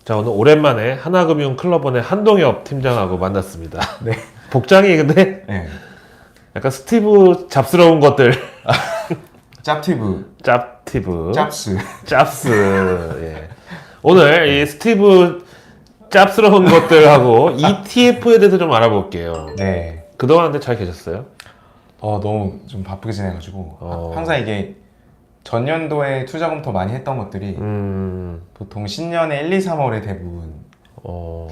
자, 오늘 오랜만에 하나금융클럽원의 한동엽 팀장하고 만났습니다. 네. 복장이 근데 네. 약간 스티브 잡스러운 것들. 짭티브. 짭티브. 짭스. 짭스. 예. 오늘 이 스티브 짭스러운 것들하고 ETF에 대해서 좀 알아볼게요. 네. 그동안 근데 잘 계셨어요? 너무 좀 바쁘게 지내가지고 항상 이게 전년도에 투자 검토 많이 했던 것들이 보통 신년에 1, 2, 3월에 대부분 뭐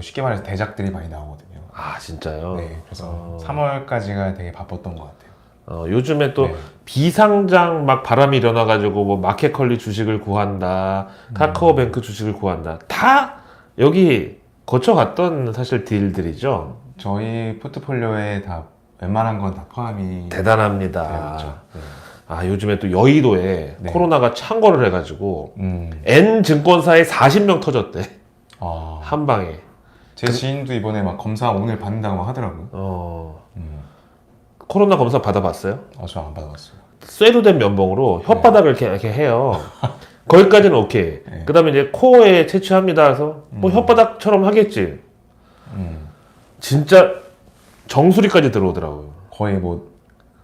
쉽게 말해서 대작들이 많이 나오거든요. 아, 진짜요? 네. 그래서 3월까지가 되게 바빴던 것 같아요. 요즘에 또 네. 비상장 막 바람이 일어나가지고 뭐 마켓컬리 주식을 구한다, 카카오뱅크 주식을 구한다. 다 여기 거쳐갔던 사실 딜들이죠. 저희 포트폴리오에 다 웬만한 건 다 포함이 대단합니다. 되었죠. 네. 아, 요즘에 또 여의도에 네. 코로나가 창궐을 해가지고 음. N 증권사에 40명 터졌대. 아, 한 방에. 제 지인도 이번에 막 검사 오늘 받는다고 막 하더라고요. 코로나 검사 받아봤어요? 저 안 받아봤어요. 쇠로 된 면봉으로 혓바닥을 이렇게 해요. 거기까지는 오케이. 네. 그 다음에 이제 코어에 채취합니다. 해서 뭐 혓바닥처럼 하겠지. 진짜 정수리까지 들어오더라고요. 거의 뭐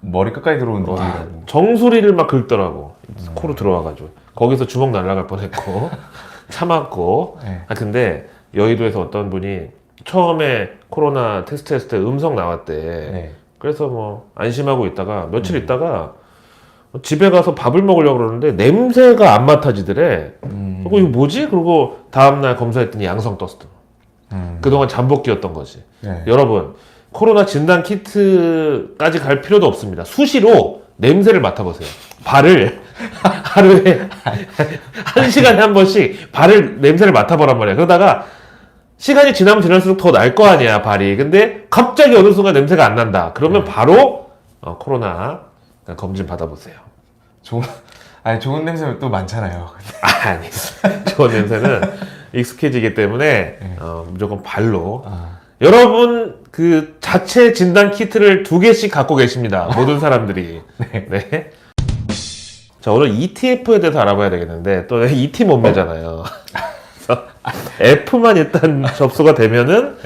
머리 끝까지 들어오는 느낌이라고. 정수리를 막 긁더라고. 코로 들어와가지고. 거기서 주먹 날아갈 뻔했고. 참았고. 네. 근데 여의도에서 어떤 분이 처음에 코로나 테스트 했을 때 음성 나왔대. 네. 그래서 뭐 안심하고 있다가 며칠 있다가 집에 가서 밥을 먹으려고 그러는데 냄새가 안 맡아지더래. 그리고 이거 뭐지? 그리고 다음날 검사했더니 양성 떴어. 그동안 잠복기였던 거지. 네. 여러분, 코로나 진단 키트까지 갈 필요도 없습니다. 수시로 냄새를 맡아보세요. 발을 하루에 1시간에 한 번씩 발을 냄새를 맡아보란 말이야. 그러다가 시간이 지나면 지날수록 더 날 거 아니야, 발이. 근데 갑자기 어느 순간 냄새가 안 난다. 그러면 바로 코로나 검진 받아보세요. 좋은 냄새 또 많잖아요. 아니, 좋은 냄새는 익숙해지기 때문에 무조건 발로. 여러분 그 자체 진단 키트를 2개씩 갖고 계십니다. 모든 사람들이. 네. 자, 오늘 ETF에 대해서 알아봐야 되겠는데 또 ET 몸매잖아요. F만 일단 접수가 되면은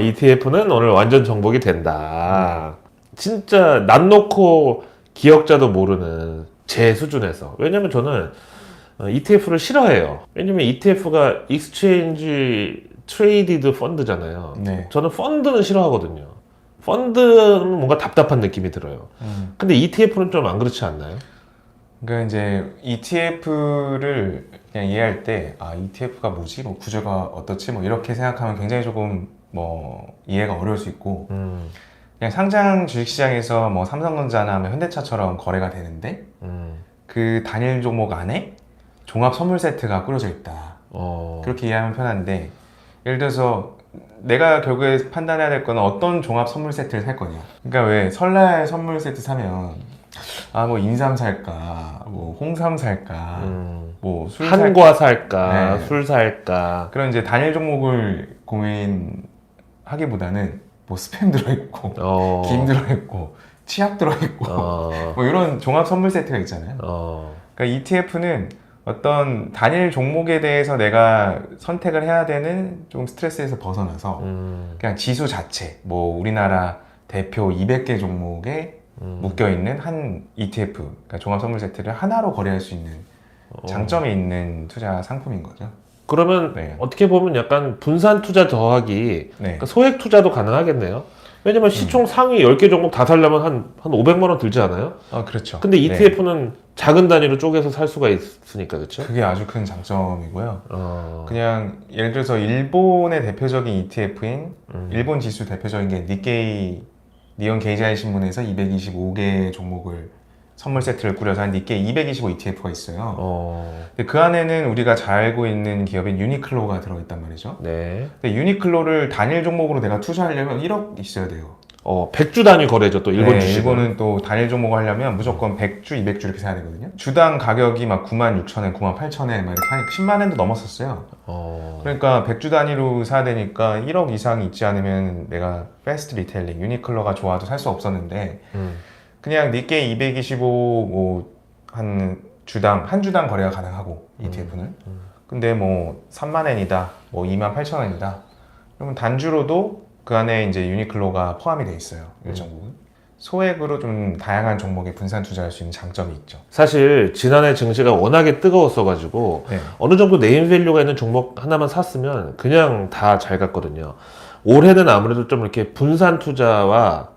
ETF는 오늘 완전 정복이 된다. 진짜 난 놓고 기억자도 모르는 제 수준에서. 왜냐면 저는 ETF를 싫어해요. 왜냐면 ETF가 익스체인지 트레이디드 펀드잖아요. 네. 저는 펀드는 싫어하거든요. 펀드는 뭔가 답답한 느낌이 들어요. 근데 ETF는 좀 안 그렇지 않나요? 그러니까 이제 ETF를 그냥 이해할 때 ETF가 뭐지? 뭐 구조가 어떻지? 뭐 이렇게 생각하면 굉장히 조금 뭐 이해가 어려울 수 있고 그냥 상장 주식시장에서 뭐 삼성전자나 뭐 현대차처럼 거래가 되는데 그 단일 종목 안에 종합 선물 세트가 꾸려져 있다. 그렇게 이해하면 편한데 예를 들어서 내가 결국에 판단해야 될 거는 어떤 종합 선물 세트를 살 거냐. 그러니까 왜 설날 선물 세트 사면 뭐 인삼 살까, 뭐 홍삼 살까, 뭐 술 한과 살까, 네. 술 살까. 그런 이제 단일 종목을 고민하기보다는 뭐 스팸 들어있고, 김 들어있고, 치약 들어있고, 뭐 이런 종합 선물 세트가 있잖아요. 그러니까 ETF는 어떤 단일 종목에 대해서 내가 선택을 해야 되는 좀 스트레스에서 벗어나서 그냥 지수 자체, 뭐 우리나라 대표 200개 종목에 묶여있는 한 ETF, 그러니까 종합 선물 세트를 하나로 거래할 수 있는 장점이 있는 투자 상품인 거죠. 그러면 네. 어떻게 보면 약간 분산 투자 더하기 네. 그러니까 소액 투자도 가능하겠네요. 왜냐면 시총 상위 10개 종목 다 살려면 한 500만 원 들지 않아요? 그렇죠. 근데 ETF는 작은 단위로 쪼개서 살 수가 있으니까, 그렇죠? 그게 아주 큰 장점이고요. 그냥 예를 들어서 일본의 대표적인 ETF인 일본 지수 대표적인 게 니케이 니혼 게이자이 신문에서 225개 종목을 선물 세트를 꾸려서 한 니케이 225 ETF가 있어요. 근데 그 안에는 우리가 잘 알고 있는 기업인 유니클로가 들어있단 말이죠. 네. 근데 유니클로를 단일 종목으로 내가 투자하려면 1억 있어야 돼요. 100주 단위 거래죠, 또 일본 주식은. 일본은 또 단일 종목을 하려면 무조건 100주, 200주 이렇게 사야 되거든요. 주당 가격이 막 96,000엔, 98,000엔 막 이렇게 하니까 10만 엔도 넘었었어요. 그러니까 100주 단위로 사야 되니까 1억 이상이 있지 않으면 내가 패스트 리테일링, 유니클로가 좋아도 살 수 없었는데 그냥 니케이 225 뭐 한 주당 거래가 가능하고 ETF는 근데 뭐 3만엔이다, 뭐 28,000원이다. 그러면 단주로도 그 안에 이제 유니클로가 포함이 돼 있어요. 일정 부분. 소액으로 좀 다양한 종목에 분산 투자할 수 있는 장점이 있죠. 사실 지난해 증시가 워낙에 뜨거웠어가지고 네. 어느 정도 네임밸류가 있는 종목 하나만 샀으면 그냥 다 잘 갔거든요. 올해는 아무래도 좀 이렇게 분산 투자와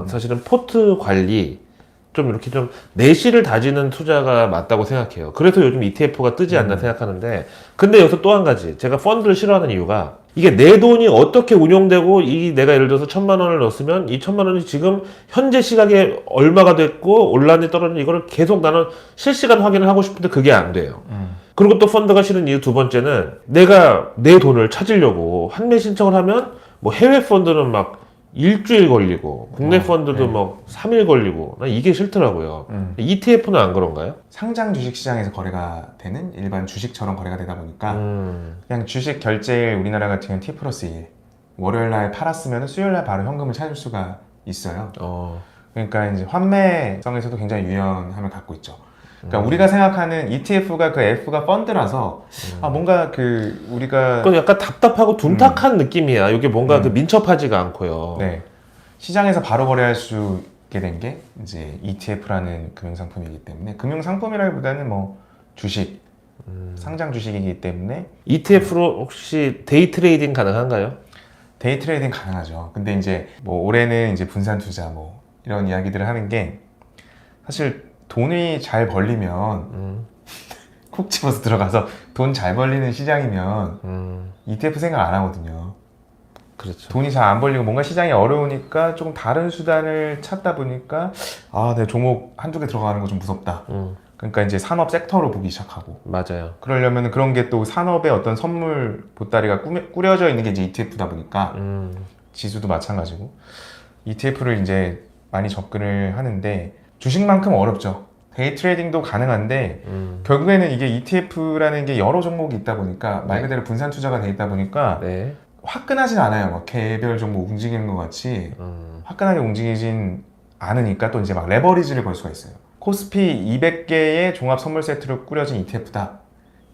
사실은 포트 관리 좀 이렇게 좀 내실을 다지는 투자가 맞다고 생각해요. 그래서 요즘 ETF가 뜨지 않나 생각하는데, 근데 여기서 또 한 가지 제가 펀드를 싫어하는 이유가 이게 내 돈이 어떻게 운용되고, 이 내가 예를 들어서 1,000만 원을 넣었으면 이 1,000만 원이 지금 현재 시각에 얼마가 됐고 올랐니 떨어졌니 이거를 계속 나는 실시간 확인을 하고 싶은데 그게 안 돼요. 그리고 또 펀드가 싫은 이유 두 번째는 내가 내 돈을 찾으려고 환매 신청을 하면 뭐 해외 펀드는 막 일주일 걸리고 국내 펀드도 네. 뭐 3일 걸리고 난 이게 싫더라고요. ETF는 안 그런가요? 상장 주식 시장에서 거래가 되는 일반 주식처럼 거래가 되다 보니까 그냥 주식 결제일 우리나라 같은 경우는 T 플러스 1 월요일 날 팔았으면 수요일 날 바로 현금을 찾을 수가 있어요. 그러니까 이제 환매성에서도 굉장히 유연함을 갖고 있죠. 그러니까 우리가 생각하는 ETF가 그 F가 펀드라서 뭔가 그 우리가 그건 약간 답답하고 둔탁한 느낌이야. 이게 뭔가 그 민첩하지가 않고요. 네. 시장에서 바로 거래할 수 있게 된 게 이제 ETF라는 금융상품이기 때문에, 금융상품이라기보다는 뭐 주식, 상장 주식이기 때문에 ETF로 혹시 데이 트레이딩 가능한가요? 데이 트레이딩 가능하죠. 근데 이제 뭐 올해는 이제 분산 투자 뭐 이런 이야기들을 하는 게, 사실 돈이 잘 벌리면 콕 집어서 들어가서 돈 잘 벌리는 시장이면 ETF 생각 안 하거든요. 그렇죠. 돈이 잘 안 벌리고 뭔가 시장이 어려우니까 조금 다른 수단을 찾다 보니까 내 종목 한두 개 들어가는 거 좀 무섭다. 그러니까 이제 산업 섹터로 보기 시작하고, 맞아요. 그러려면 그런 게 또 산업의 어떤 선물 보따리가 꾸려져 있는 게 이제 ETF다 보니까 지수도 마찬가지고 ETF를 이제 많이 접근을 하는데, 주식만큼 어렵죠. 데이 트레이딩도 가능한데 결국에는 이게 ETF라는 게 여러 종목이 있다 보니까 말 그대로 분산 투자가 돼 있다 보니까 네. 화끈하진 않아요. 막 개별 종목 움직이는 것 같이 화끈하게 움직이진 않으니까 또 이제 막 레버리지를 걸 수가 있어요. 코스피 200개의 종합 선물 세트로 꾸려진 ETF다.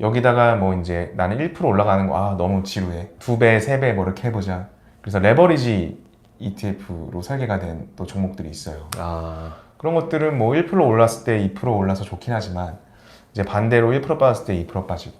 여기다가 뭐 이제 나는 1% 올라가는 거 너무 지루해. 2배, 3배 뭐 이렇게 해보자. 그래서 레버리지 ETF로 설계가 된 또 종목들이 있어요. 그런 것들은 뭐 1% 올랐을 때 2% 올라서 좋긴 하지만, 이제 반대로 1% 빠졌을 때 2% 빠지고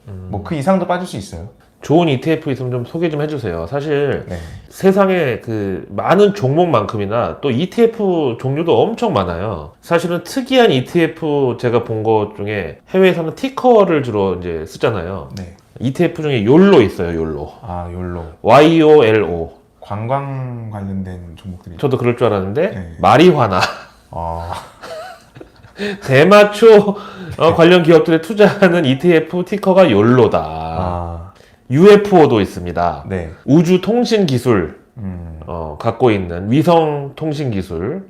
뭐 그 이상도 빠질 수 있어요. 좋은 ETF 있으면 좀 소개 좀 해주세요. 사실 네. 세상에 그 많은 종목만큼이나 또 ETF 종류도 엄청 많아요. 사실은 특이한 ETF 제가 본 것 중에 해외에서는 티커를 주로 이제 쓰잖아요. 네. ETF 중에 욜로 있어요. 욜로. 욜로. YOLO. 관광 관련된 종목들이. 저도 그럴 줄 알았는데 네. 마리화나 대마초 관련 기업들에 투자하는 ETF 티커가 욜로다. UFO도 있습니다. 네. 우주 통신 기술 갖고 있는 위성 통신 기술,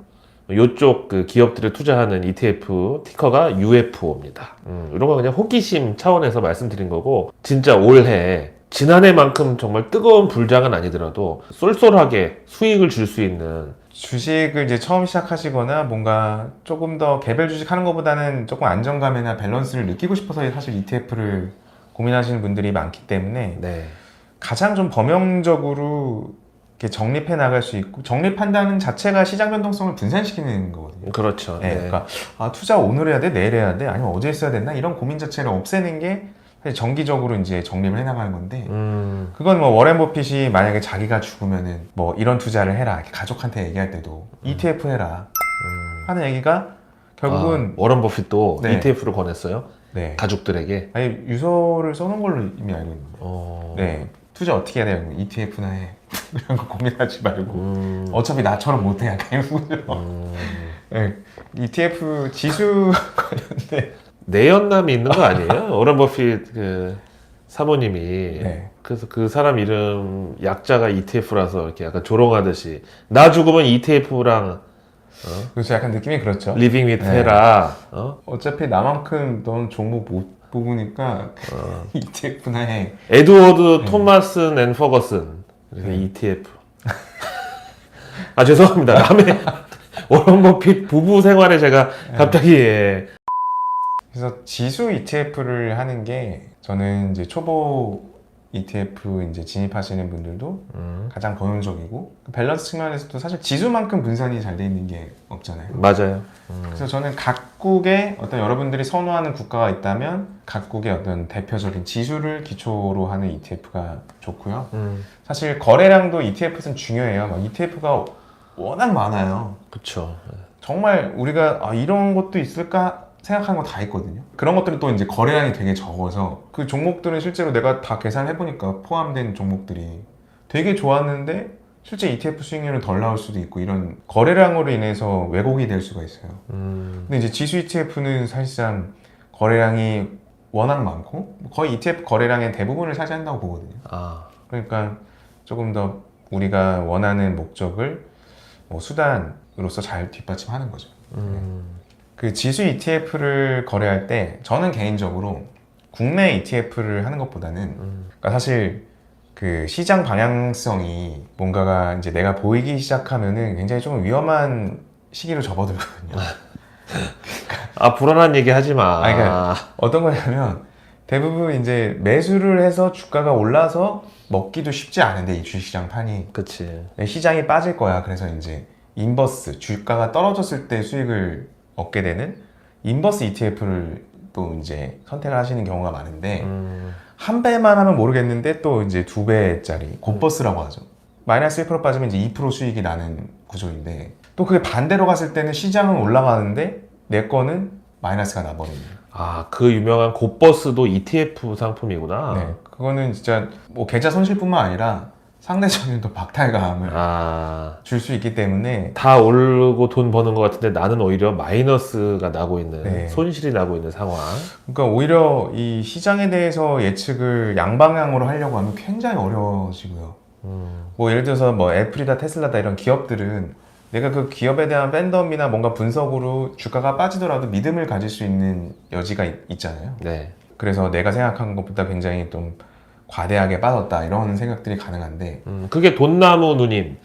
요쪽 그 기업들에 투자하는 ETF 티커가 UFO입니다. 이런 거 그냥 호기심 차원에서 말씀드린 거고, 진짜 올해 지난해만큼 정말 뜨거운 불장은 아니더라도 쏠쏠하게 수익을 줄 수 있는, 주식을 이제 처음 시작하시거나 뭔가 조금 더 개별 주식 하는 것보다는 조금 안정감이나 밸런스를 느끼고 싶어서 사실 ETF를 고민하시는 분들이 많기 때문에 네. 가장 좀 범용적으로 이렇게 정립해 나갈 수 있고, 정립한다는 자체가 시장 변동성을 분산시키는 거거든요. 그렇죠. 네. 네. 그러니까 투자 오늘 해야 돼, 내일 해야 돼, 아니면 어제 했어야 됐나, 이런 고민 자체를 없애는 게 사실 정기적으로 이제 정립을 해 나가는 건데, 그건 뭐 워렌 버핏이 만약에 자기가 죽으면은 뭐 이런 투자를 해라 이렇게 가족한테 얘기할 때도 ETF 해라 하는 얘기가 결국은 워런 버핏도 네. ETF를 권했어요. 네. 가족들에게. 아니 유서를 써놓은 걸로 이미 알고 있는데, 네. 투자 어떻게 해야 돼요? ETF나 해. 이런 거 고민하지 말고 어차피 나처럼 못해, 약간 이런 거죠. 네. ETF 지수 관련된 내연남이 있는 거 아니에요? 워런 버핏 그 사모님이. 네. 그래서 그 사람 이름 약자가 ETF라서 이렇게 약간 조롱하듯이 나 죽으면 ETF랑 그래서 약간 느낌이 그렇죠. 리빙 위트 네. 해라. 어차피 나만큼 넌 종목 못 뽑으니까 ETF나 해. 에드워드 토마슨 앤 퍼거슨. 그래서 ETF. 죄송합니다. 남의 워런 버핏 부부 생활에 제가 갑자기 그래서 지수 ETF를 하는 게 저는 이제 초보 ETF 이제 진입하시는 분들도 가장 보편적이고 밸런스 측면에서도 사실 지수만큼 분산이 잘 돼 있는 게 없잖아요. 맞아요. 그래서 저는 각국의 어떤 여러분들이 선호하는 국가가 있다면 각국의 어떤 대표적인 지수를 기초로 하는 ETF가 좋고요. 사실 거래량도 ETF는 중요해요. 막 ETF가 워낙 많아요. 그쵸. 정말 우리가 이런 것도 있을까 생각하는 거 다 있거든요. 그런 것들은 또 이제 거래량이 되게 적어서 그 종목들은 실제로 내가 다 계산해보니까 포함된 종목들이 되게 좋았는데 실제 ETF 수익률은 덜 나올 수도 있고 이런 거래량으로 인해서 왜곡이 될 수가 있어요. 근데 이제 지수 ETF는 사실상 거래량이 워낙 많고 거의 ETF 거래량의 대부분을 차지한다고 보거든요. 그러니까 조금 더 우리가 원하는 목적을 뭐 수단으로서 잘 뒷받침하는 거죠. 그 지수 ETF를 거래할 때 저는 개인적으로 국내 ETF를 하는 것보다는 그러니까 사실 그 시장 방향성이 뭔가가 이제 내가 보이기 시작하면은 굉장히 좀 위험한 시기로 접어들거든요. 불안한 얘기 하지 마. 그러니까 어떤 거냐면 대부분 이제 매수를 해서 주가가 올라서 먹기도 쉽지 않은데 이 주식시장 판이 그치. 시장이 빠질 거야. 그래서 이제 인버스 주가가 떨어졌을 때 수익을 얻게 되는 인버스 ETF를 또 이제 선택을 하시는 경우가 많은데 한 배만 하면 모르겠는데 또 이제 두 배짜리 곧버스라고 하죠. 마이너스 1% 빠지면 이제 2% 수익이 나는 구조인데 또 그게 반대로 갔을 때는 시장은 올라가는데 내 거는 마이너스가 나버리는. 그 유명한 곧버스도 ETF 상품이구나. 네, 그거는 진짜 뭐 계좌 손실뿐만 아니라 상대적인 또 박탈감을 줄 수 있기 때문에 다 오르고 돈 버는 것 같은데 나는 오히려 마이너스가 나고 있는 네. 손실이 나고 있는 상황. 그러니까 오히려 이 시장에 대해서 예측을 양방향으로 하려고 하면 굉장히 어려워지고요. 뭐 예를 들어서 뭐 애플이다 테슬라다 이런 기업들은 내가 그 기업에 대한 팬덤이나 뭔가 분석으로 주가가 빠지더라도 믿음을 가질 수 있는 여지가 있잖아요. 네. 그래서 내가 생각한 것보다 굉장히 좀 과대하게 빠졌다 이런 생각들이 가능한데 그게 돈나무 누님 네.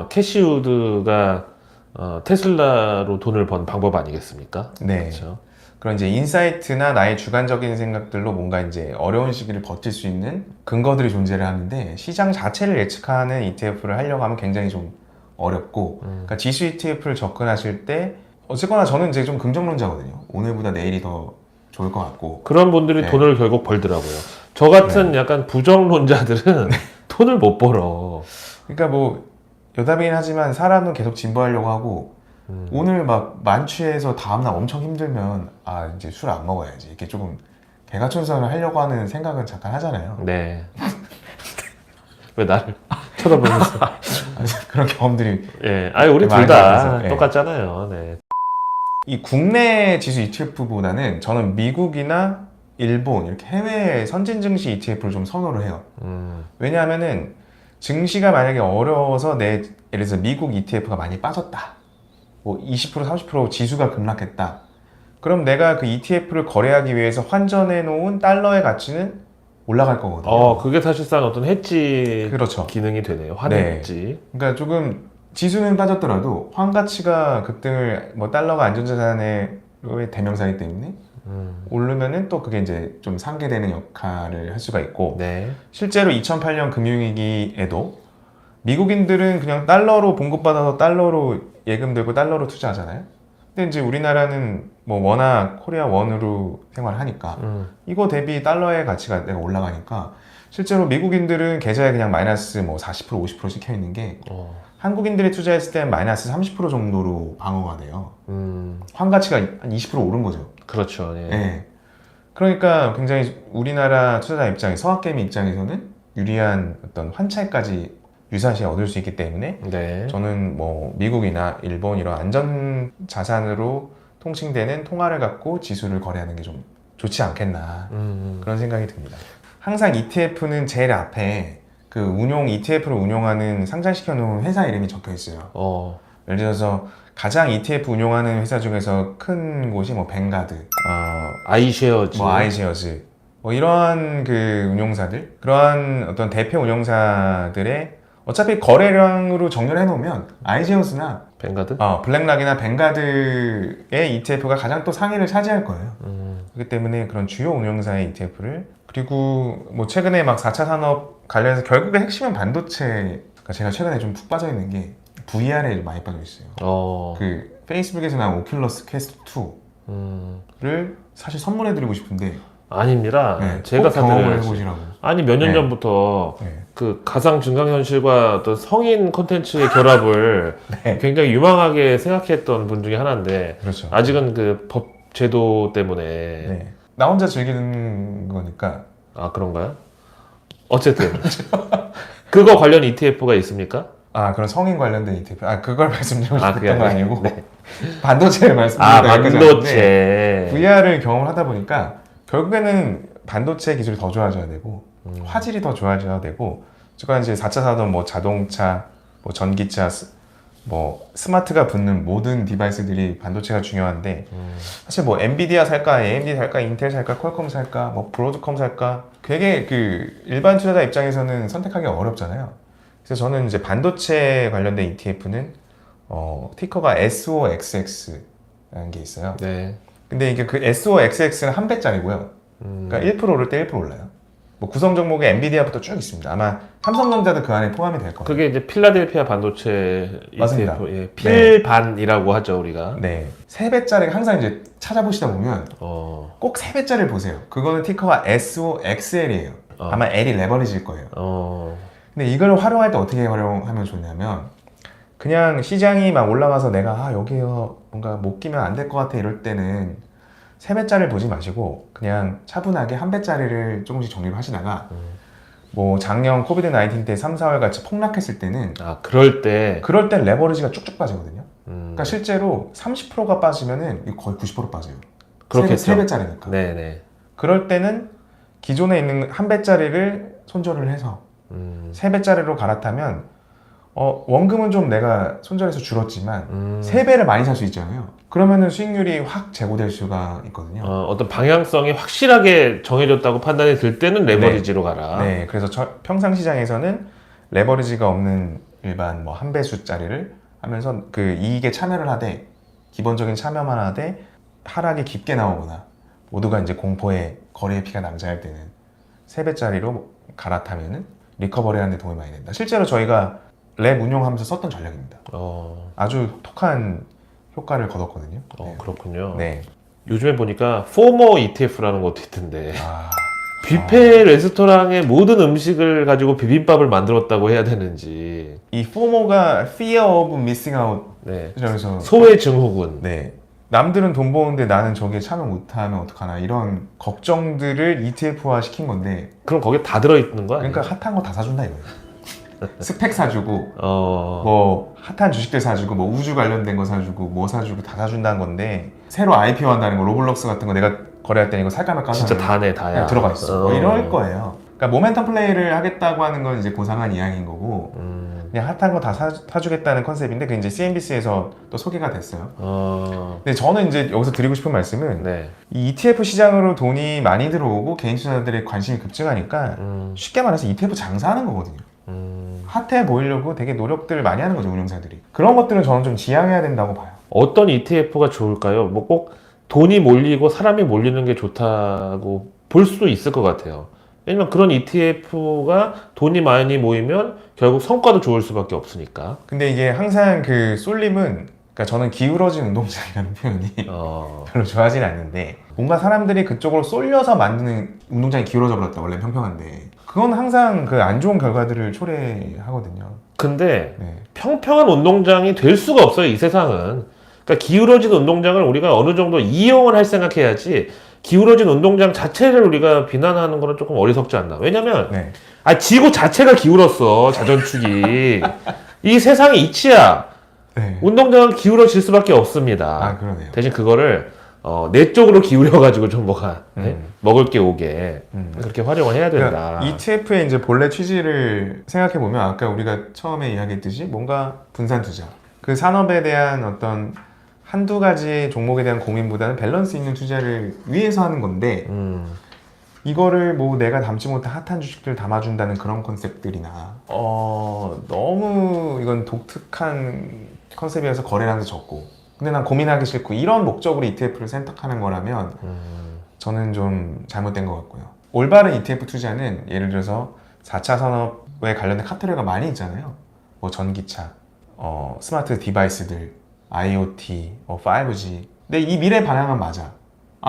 캐시우드가 테슬라로 돈을 번 방법 아니겠습니까? 네. 그렇죠. 그런 이제 인사이트나 나의 주관적인 생각들로 뭔가 이제 어려운 시기를 버틸 수 있는 근거들이 존재를 하는데 시장 자체를 예측하는 ETF를 하려고 하면 굉장히 좀 어렵고 그러니까 지수 ETF를 접근하실 때 어쨌거나 저는 이제 좀 긍정론자거든요. 오늘보다 내일이 더 좋을 것 같고 그런 분들이 네. 돈을 결국 벌더라고요. 저 같은 약간 부정론자들은 돈을 못 벌어. 그러니까 뭐 여담이긴 하지만 사람은 계속 진보하려고 하고 오늘 막 만취해서 다음날 엄청 힘들면 이제 술 안 먹어야지 이렇게 조금 개가천선을 하려고 하는 생각은 잠깐 하잖아요. 네. 왜 나를 쳐다보면서? 그런 경험들이 예, 우리 둘 많이 다 있어서, 예. 똑같잖아요. 네. 이 국내 지수 ETF보다는 저는 미국이나 일본 이렇게 해외 선진 증시 ETF를 좀 선호를 해요. 왜냐하면은 증시가 만약에 어려워서 예를 들어서 미국 ETF가 많이 빠졌다. 뭐 20% 30% 지수가 급락했다. 그럼 내가 그 ETF를 거래하기 위해서 환전해 놓은 달러의 가치는 올라갈 거거든요. 그게 사실상 어떤 해지 그렇죠. 기능이 되네요. 네. 환해지. 그러니까 조금 지수는 빠졌더라도 환가치가 급등을 뭐 달러가 안전자산의 대명사이기 때문에 오르면은 또 그게 이제 좀 상쇄되는 역할을 할 수가 있고 네. 실제로 2008년 금융위기에도 미국인들은 그냥 달러로 봉급받아서 달러로 예금 들고 달러로 투자하잖아요. 근데 이제 우리나라는 뭐 워낙 코리아 원으로 생활을 하니까 이거 대비 달러의 가치가 내가 올라가니까 실제로 미국인들은 계좌에 그냥 마이너스 뭐 40% 50% 찍혀 있는 게 한국인들이 투자했을 때는 마이너스 30% 정도로 방어가 돼요. 환가치가 한 20% 오른 거죠. 그렇죠. 예. 네. 그러니까 굉장히 우리나라 투자자 입장에 서학개미 입장에서는 유리한 어떤 환차익까지 유사시 얻을 수 있기 때문에 네. 저는 뭐 미국이나 일본 이런 안전 자산으로 통칭되는 통화를 갖고 지수를 거래하는 게 좀 좋지 않겠나 그런 생각이 듭니다. 항상 ETF는 제일 앞에 그 ETF를 운용하는 상장시켜 놓은 회사 이름이 적혀 있어요. 예를 들어서 가장 ETF 운용하는 회사 중에서 큰 곳이 뭐 뱅가드, 아이쉐어즈, 뭐 아이쉐어즈, 뭐 이러한 그 운용사들, 그러한 어떤 대표 운용사들의 어차피 거래량으로 정렬해 놓으면 아이쉐어즈나 뱅가드? 블랙락이나 뱅가드의 ETF가 가장 또 상위를 차지할 거예요. 그렇기 때문에 그런 주요 운용사의 ETF를, 그리고 뭐 최근에 막 4차 산업 관련해서 결국에 핵심은 반도체. 그러니까 제가 최근에 좀 푹 빠져 있는 게 VR에 많이 빠져 있어요. 그 페이스북에서 나온 오큘러스 퀘스트 2를 사실 선물해드리고 싶은데 아닙니다. 네, 제가 꼭 경험을 사드려야지. 해보시라고. 아니 몇 년 네. 전부터 네. 그 가상 증강현실과 어떤 성인 콘텐츠의 결합을 네. 굉장히 유망하게 생각했던 분 중에 하나인데 그렇죠. 아직은 그 법 제도 때문에 네. 나 혼자 즐기는 거니까. 아 그런가요? 어쨌든 그거 관련 ETF가 있습니까? 아, 그런 성인 관련된 ETF. 아, 그걸 말씀드리고 그게 싶었던 거 아니에요? 아니고 네. 반도체를 아 말씀드리고 반도체. VR을 경험을 하다 보니까 결국에는 반도체 기술이 더 좋아져야 되고 화질이 더 좋아져야 되고, 그러니까 이제 4차 산업 뭐 자동차, 뭐 전기차, 뭐 스마트가 붙는 모든 디바이스들이 반도체가 중요한데 사실 뭐 엔비디아 살까, AMD 살까, 인텔 살까, 퀄컴 살까, 뭐 브로드컴 살까, 되게 그 일반 투자자 입장에서는 선택하기 어렵잖아요. 그래서 저는 이제 반도체 관련된 ETF는 티커가 SOXX라는 게 있어요. 네. 근데 이게 그 SOXX는 한 배짜리고요. 그러니까 1% 오를 때 1% 올라요. 뭐 구성 종목에 엔비디아부터 쭉 있습니다. 아마 삼성전자도 그 안에 포함이 될 거예요. 그게 이제 필라델피아 반도체 맞습니다. ETF, 예, 필반이라고 하죠 우리가. 네, 3배짜리가 항상 이제 찾아보시다 보면 꼭 3배짜리를 보세요. 그거는 티커가 SOXL이에요. 아마 L이 레버리지일 거예요. 근데 이걸 활용할 때 어떻게 활용하면 좋냐면, 그냥 시장이 막 올라가서 내가 여기요 뭔가 못 끼면 안 될 것 같아 이럴 때는 3배짜리를 보지 마시고 그냥 차분하게 1배짜리를 조금씩 정리를 하시다가 뭐 작년 코비드 19 때 3, 4월 같이 폭락했을 때는 그럴 때 레버리지가 쭉쭉 빠지거든요. 그러니까 실제로 30%가 빠지면은 이거 거의 90% 빠져요. 그렇겠죠. 3배짜리니까. 네네. 그럴 때는 기존에 있는 1배짜리를 손절을 해서 3배짜리로 갈아타면 원금은 좀 내가 손절해서 줄었지만 3배를 많이 살 수 있잖아요. 그러면은 수익률이 확 제고될 수가 있거든요. 어떤 방향성이 확실하게 정해졌다고 판단이 들 때는 레버리지로 가라. 네, 그래서 평상 시장에서는 레버리지가 없는 일반 뭐 한 배수짜리를 하면서 그 이익에 참여를 하되, 기본적인 참여만 하되 하락이 깊게 나오거나 모두가 이제 공포에 거래의 피가 낭자할 때는 3배짜리로 갈아타면은 리커버리하는 데 도움이 많이 된다. 실제로 저희가 랩 운용하면서 썼던 전략입니다. 아주 톡한 효과를 거뒀거든요. 네. 그렇군요. 네. 요즘에 보니까 포모 ETF라는 것도 있던데 뷔페 레스토랑의 모든 음식을 가지고 비빔밥을 만들었다고 해야 되는지. 이 FOMO가 Fear of Missing Out. 네. 그래서 소외 증후군. 네. 남들은 돈 버는데 나는 저기에 참여 못하면 어떡하나, 이런 걱정들을 ETF화 시킨 건데. 그럼 거기에 다 들어있는 거야? 그러니까 핫한 거 다 사준다 이거예요. 스펙 사주고 뭐 핫한 주식들 사주고 뭐 우주 관련된 거 사주고 뭐 사주고 다 사준다는 건데, 새로 IPO 한다는 거, 로블록스 같은 거 내가 거래할 때 이거 살까 말까 진짜 다네 다야. 들어가 있어. 뭐 이럴 거예요. 그러니까 모멘텀 플레이를 하겠다고 하는 건 이제 고상한 이야기인 거고, 그냥 핫한 거 다 사주겠다는 컨셉인데, 그게 이제 CNBC에서 또 소개가 됐어요. 근데 저는 이제 여기서 드리고 싶은 말씀은 이 ETF 시장으로 돈이 많이 들어오고 개인 투자자들의 관심이 급증하니까 쉽게 말해서 ETF 장사하는 거거든요. 핫해 보이려고 되게 노력들을 많이 하는 거죠, 운용사들이. 그런 것들은 저는 좀 지양해야 된다고 봐요. 어떤 ETF가 좋을까요? 뭐 꼭 돈이 몰리고 사람이 몰리는 게 좋다고 볼 수도 있을 것 같아요. 왜냐면 그런 ETF가 돈이 많이 모이면 결국 성과도 좋을 수밖에 없으니까. 근데 이게 항상 그 쏠림은, 그러니까 저는 기울어진 운동장이라는 표현이 별로 좋아하진 않는데, 뭔가 사람들이 그쪽으로 쏠려서 만드는 운동장이 기울어져 버렸다, 원래 평평한데 그건 항상 그 안 좋은 결과들을 초래하거든요. 근데 평평한 운동장이 될 수가 없어요, 이 세상은. 그러니까 기울어진 운동장을 우리가 어느 정도 이용을 할 생각해야지, 기울어진 운동장 자체를 우리가 비난하는 거는 조금 어리석지 않나. 왜냐면 지구 자체가 기울었어, 자전축이. 이 세상의 이치야. 운동장은 기울어질 수밖에 없습니다. 그러네요. 대신 그거를 내 쪽으로 기울여가지고 좀 뭐가 먹을 게 오게 그렇게 활용을 해야 된다. 그러니까 ETF의 이제 본래 취지를 생각해 보면, 아까 우리가 처음에 이야기했듯이 뭔가 분산 투자, 그 산업에 대한 어떤 한두 가지 종목에 대한 고민보다는 밸런스 있는 투자를 위해서 하는 건데, 이거를 뭐 내가 담지 못한 핫한 주식들을 담아준다는 그런 컨셉들이나 너무 이건 독특한 컨셉이어서 거래량도 적고 근데 난 고민하기 싫고 이런 목적으로 ETF를 선택하는 거라면 저는 좀 잘못된 것 같고요. 올바른 ETF 투자는 예를 들어서 4차 산업에 관련된 카테고리가 많이 있잖아요. 뭐 전기차, 스마트 디바이스들, IoT, 5G. 근데 이 미래 방향은 맞아.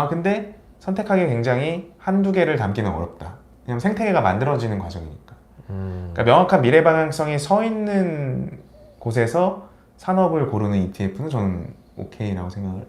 근데 선택하기 굉장히 한두 개를 담기는 어렵다. 왜냐면 생태계가 만들어지는 과정이니까. 그러니까 명확한 미래 방향성이 서 있는 곳에서 산업을 고르는 ETF는 저는 오케이라고 생각을